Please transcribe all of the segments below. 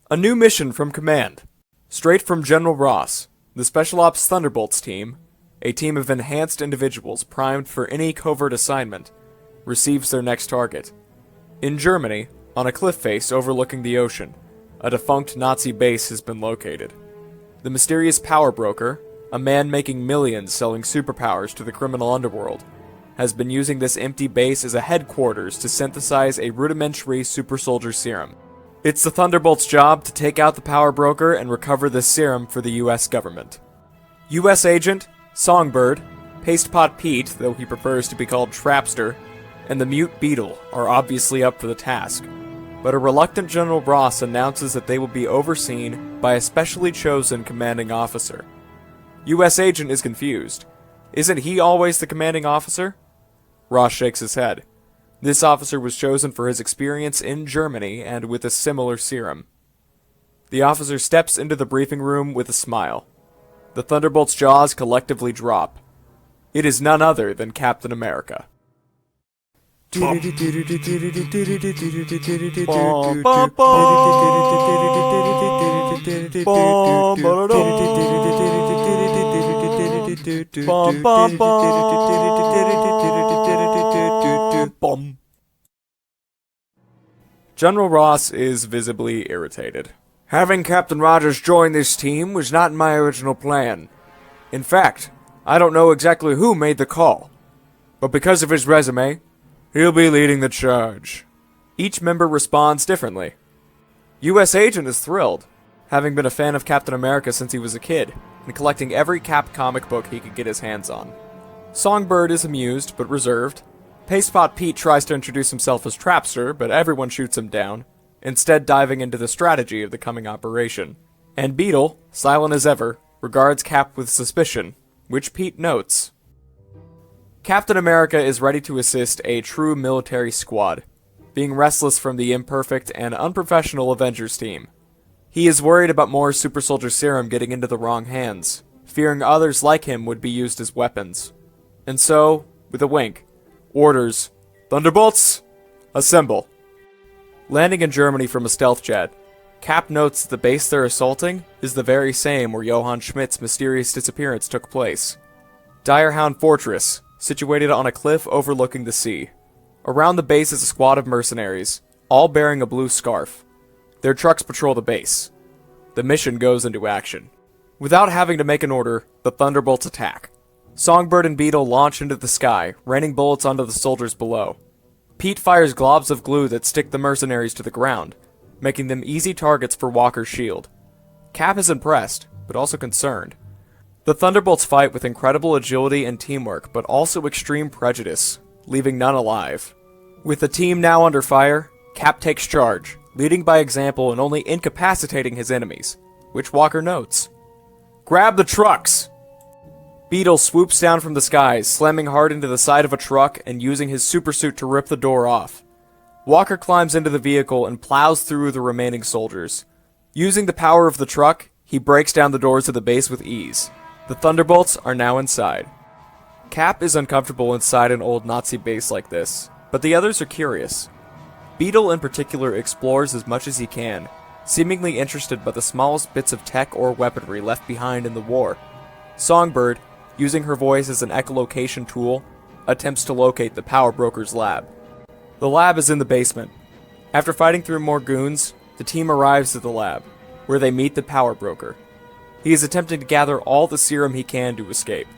A new mission from Command. Straight from General Ross, the Special Ops Thunderbolts team, a team of enhanced individuals primed for any covert assignment, receives their next target. In Germany, on a cliff face overlooking the ocean, a defunct Nazi base has been located. The mysterious power broker, a man making millions selling superpowers to the criminal underworld, has been using this empty base as a headquarters to synthesize a rudimentary super soldier serum. It's the Thunderbolts' job to take out the power broker and recover this serum for the US government. US Agent, Songbird, Pastepot Pete, though he prefers to be called Trapster, and the Mute Beetle are obviously up for the task, but a reluctant General Ross announces that they will be overseen by a specially chosen commanding officer. US Agent is confused. Isn't he always the commanding officer? Ross shakes his head. This officer was chosen for his experience in Germany and with a similar serum. The officer steps into the briefing room with a smile. The Thunderbolts' jaws collectively drop. It is none other than Captain America. General Ross is visibly irritated. Having Captain Rogers join this team was not in my original plan. In fact, I don't know exactly who made the call, but because of his resume, he'll be leading the charge. Each member responds differently. US Agent is thrilled, having been a fan of Captain America since he was a kid, and collecting every Cap comic book he could get his hands on. Songbird is amused, but reserved. Pastepot Pete tries to introduce himself as Trapster, but everyone shoots him down, instead diving into the strategy of the coming operation. And Beetle, silent as ever, regards Cap with suspicion, which Pete notes. Captain America is ready to assist a true military squad, being restless from the imperfect and unprofessional Avengers team. He is worried about more super soldier serum getting into the wrong hands, fearing others like him would be used as weapons. And so, with a wink, orders, Thunderbolts, assemble. Landing in Germany from a stealth jet, Cap notes that the base they're assaulting is the very same where Johann Schmidt's mysterious disappearance took place. Direhound Fortress, situated on a cliff overlooking the sea. Around the base is a squad of mercenaries, all bearing a blue scarf. Their trucks patrol the base. The mission goes into action. Without having to make an order, the Thunderbolts attack. Songbird and Beetle launch into the sky, raining bullets onto the soldiers below. Pete fires globs of glue that stick the mercenaries to the ground, making them easy targets for Walker's shield. Cap is impressed, but also concerned. The Thunderbolts fight with incredible agility and teamwork, but also extreme prejudice, leaving none alive. With the team now under fire, Cap takes charge, leading by example and only incapacitating his enemies, which Walker notes. Grab the trucks! Beetle swoops down from the skies, slamming hard into the side of a truck and using his supersuit to rip the door off. Walker climbs into the vehicle and plows through the remaining soldiers. Using the power of the truck, he breaks down the doors of the base with ease. The Thunderbolts are now inside. Cap is uncomfortable inside an old Nazi base like this, but the others are curious. Beetle in particular explores as much as he can, seemingly interested by the smallest bits of tech or weaponry left behind in the war. Songbird, using her voice as an echolocation tool, attempts to locate the power broker's lab. The lab is in the basement. After fighting through more goons, the team arrives at the lab, where they meet the power broker. He is attempting to gather all the serum he can to escape.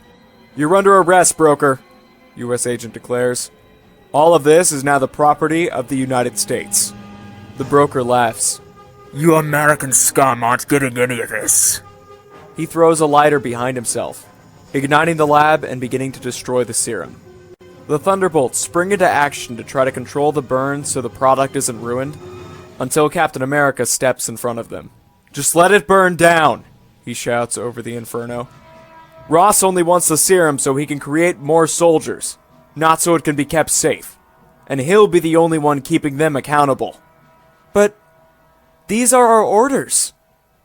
You're under arrest, broker, US Agent declares. All of this is now the property of the United States. The broker laughs. You American scum aren't getting any of this. He throws a lighter behind himself, igniting the lab and beginning to destroy the serum. The Thunderbolts spring into action to try to control the burn so the product isn't ruined, until Captain America steps in front of them. Just let it burn down, he shouts over the inferno. Ross only wants the serum so he can create more soldiers, not so it can be kept safe. And he'll be the only one keeping them accountable. But these are our orders,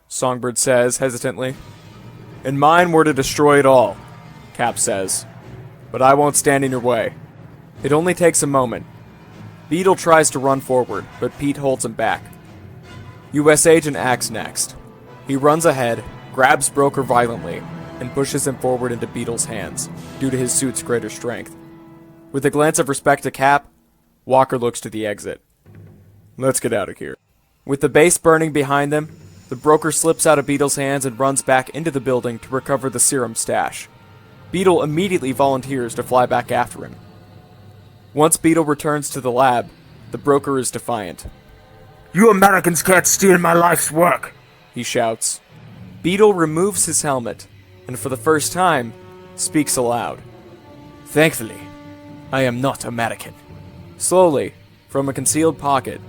Songbird says hesitantly. And mine were to destroy it all, Cap says. But I won't stand in your way. It only takes a moment. Beetle tries to run forward, but Pete holds him back. U.S. Agent acts next. He runs ahead, grabs Broker violently, and pushes him forward into Beetle's hands, due to his suit's greater strength. With a glance of respect to Cap, Walker looks to the exit. Let's get out of here. With the base burning behind them, the Broker slips out of Beetle's hands and runs back into the building to recover the serum stash. Beetle immediately volunteers to fly back after him. Once Beetle returns to the lab, the Broker is defiant. You Americans can't steal my life's work, he shouts. Beetle removes his helmet, and for the first time, speaks aloud. Thankfully, I am not American. Slowly, from a concealed pocket,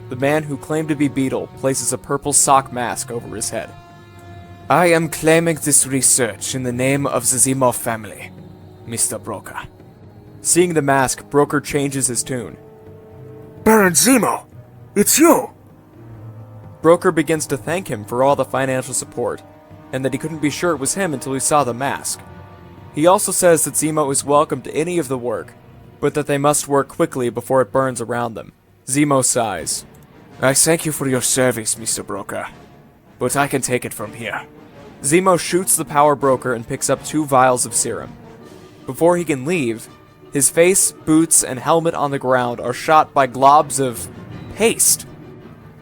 the man who claimed to be Beetle places a purple sock mask over his head. I am claiming this research in the name of the Zemo family, Mr. Broker. Seeing the mask, Broker changes his tune. Baron Zemo, it's you! Broker begins to thank him for all the financial support, and that he couldn't be sure it was him until he saw the mask. He also says that Zemo is welcome to any of the work, but that they must work quickly before it burns around them. Zemo sighs. I thank you for your service, Mr. Broker, but I can take it from here. Zemo shoots the power broker and picks up 2 vials of serum. Before he can leave, his face, boots, and helmet on the ground are shot by globs of paste.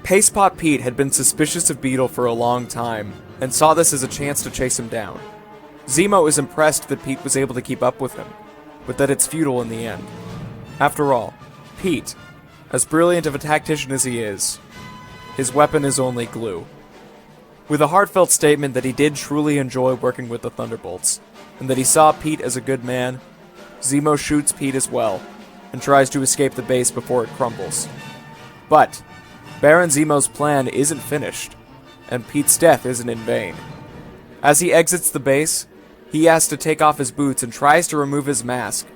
Pastepot Pete had been suspicious of Beetle for a long time, and saw this as a chance to chase him down. Zemo is impressed that Pete was able to keep up with him, but that it's futile in the end. After all, Pete, as brilliant of a tactician as he is, his weapon is only glue. With a heartfelt statement that he did truly enjoy working with the Thunderbolts, and that he saw Pete as a good man, Zemo shoots Pete as well, and tries to escape the base before it crumbles. But Baron Zemo's plan isn't finished, and Pete's death isn't in vain. As he exits the base, he asks to take off his boots and tries to remove his mask,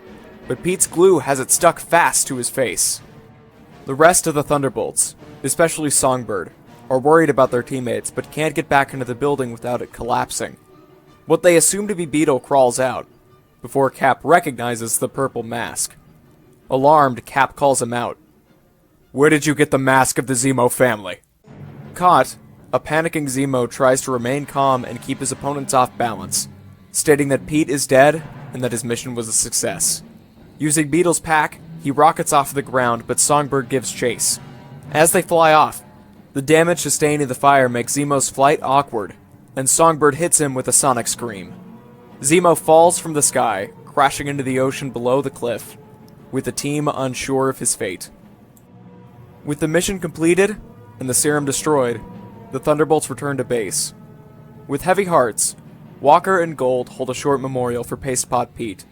but Pete's glue has it stuck fast to his face. The rest of the Thunderbolts, especially Songbird, are worried about their teammates but can't get back into the building without it collapsing. What they assume to be Beetle crawls out, before Cap recognizes the purple mask. Alarmed, Cap calls him out. Where did you get the mask of the Zemo family? Caught, a panicking Zemo tries to remain calm and keep his opponents off balance, stating that Pete is dead and that his mission was a success. Using Beetle's pack, he rockets off the ground, but Songbird gives chase. As they fly off, the damage sustained in the fire makes Zemo's flight awkward, and Songbird hits him with a sonic scream. Zemo falls from the sky, crashing into the ocean below the cliff, with the team unsure of his fate. With the mission completed, and the serum destroyed, the Thunderbolts return to base. With heavy hearts, Walker and Gold hold a short memorial for Pastepot Pete.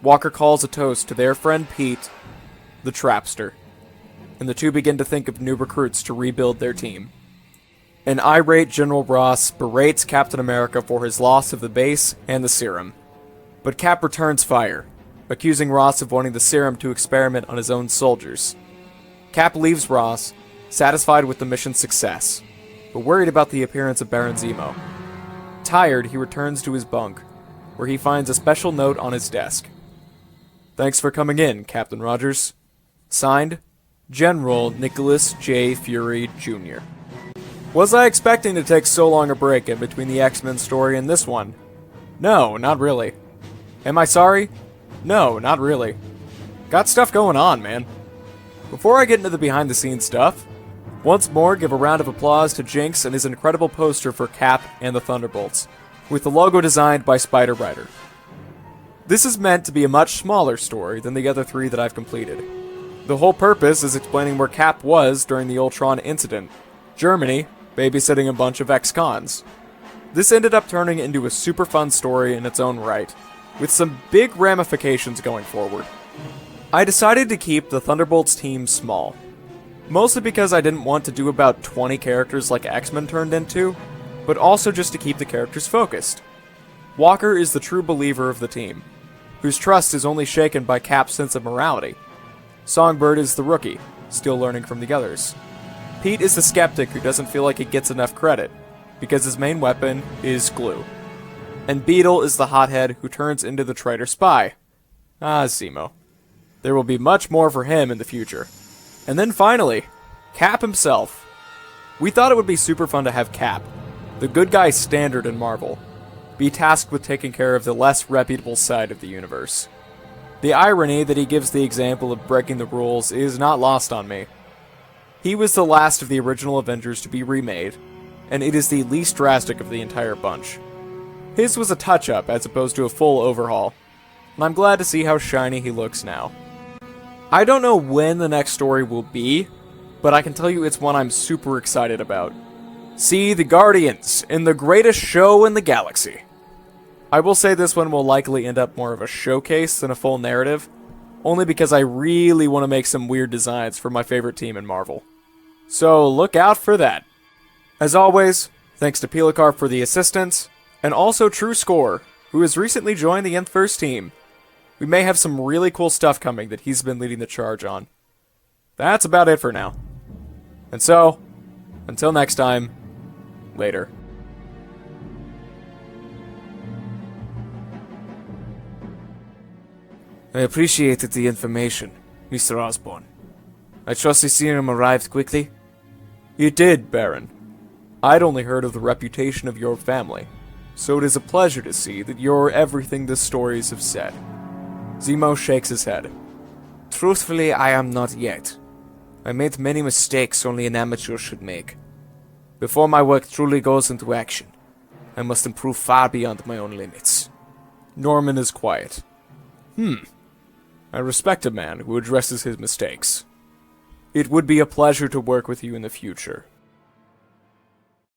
Walker calls a toast to their friend Pete, the Trapster, and the two begin to think of new recruits to rebuild their team. An irate General Ross berates Captain America for his loss of the base and the serum, but Cap returns fire, accusing Ross of wanting the serum to experiment on his own soldiers. Cap leaves Ross, satisfied with the mission's success, but worried about the appearance of Baron Zemo. Tired, he returns to his bunk, where he finds a special note on his desk. Thanks for coming in, Captain Rogers. Signed, General Nicholas J. Fury, Jr. Was I expecting to take so long a break in between the X-Men story and this one? No, not really. Am I sorry? No, not really. Got stuff going on, man. Before I get into the behind-the-scenes stuff, once more give a round of applause to Jinx and his incredible poster for Cap and the Thunderbolts, with the logo designed by Spider Rider. This is meant to be a much smaller story than the other 3 that I've completed. The whole purpose is explaining where Cap was during the Ultron incident, Germany, babysitting a bunch of ex-cons. This ended up turning into a super fun story in its own right, with some big ramifications going forward. I decided to keep the Thunderbolts team small, mostly because I didn't want to do about 20 characters like X-Men turned into, but also just to keep the characters focused. Walker is the true believer of the team, whose trust is only shaken by Cap's sense of morality. Songbird is the rookie, still learning from the others. Pete is the skeptic who doesn't feel like he gets enough credit, because his main weapon is glue. And Beetle is the hothead who turns into the traitor spy. Zemo. There will be much more for him in the future. And then finally, Cap himself. We thought it would be super fun to have Cap, the good guy standard in Marvel, be tasked with taking care of the less reputable side of the universe. The irony that he gives the example of breaking the rules is not lost on me. He was the last of the original Avengers to be remade, and it is the least drastic of the entire bunch. His was a touch-up as opposed to a full overhaul, and I'm glad to see how shiny he looks now. I don't know when the next story will be, but I can tell you it's one I'm super excited about. See the Guardians in the greatest show in the galaxy. I will say this one will likely end up more of a showcase than a full narrative, only because I really want to make some weird designs for my favorite team in Marvel. So look out for that. As always, thanks to Pelicar for the assistance, and also True Score, who has recently joined the Nth-Verse team. We may have some really cool stuff coming that he's been leading the charge on. That's about it for now. And so, until next time, later. I appreciated the information, Mr. Osborn. I trust the serum arrived quickly? It did, Baron. I'd only heard of the reputation of your family, so it is a pleasure to see that you're everything the stories have said. Zemo shakes his head. Truthfully, I am not yet. I made many mistakes only an amateur should make. Before my work truly goes into action, I must improve far beyond my own limits. Norman is quiet. I respect a man who addresses his mistakes. It would be a pleasure to work with you in the future.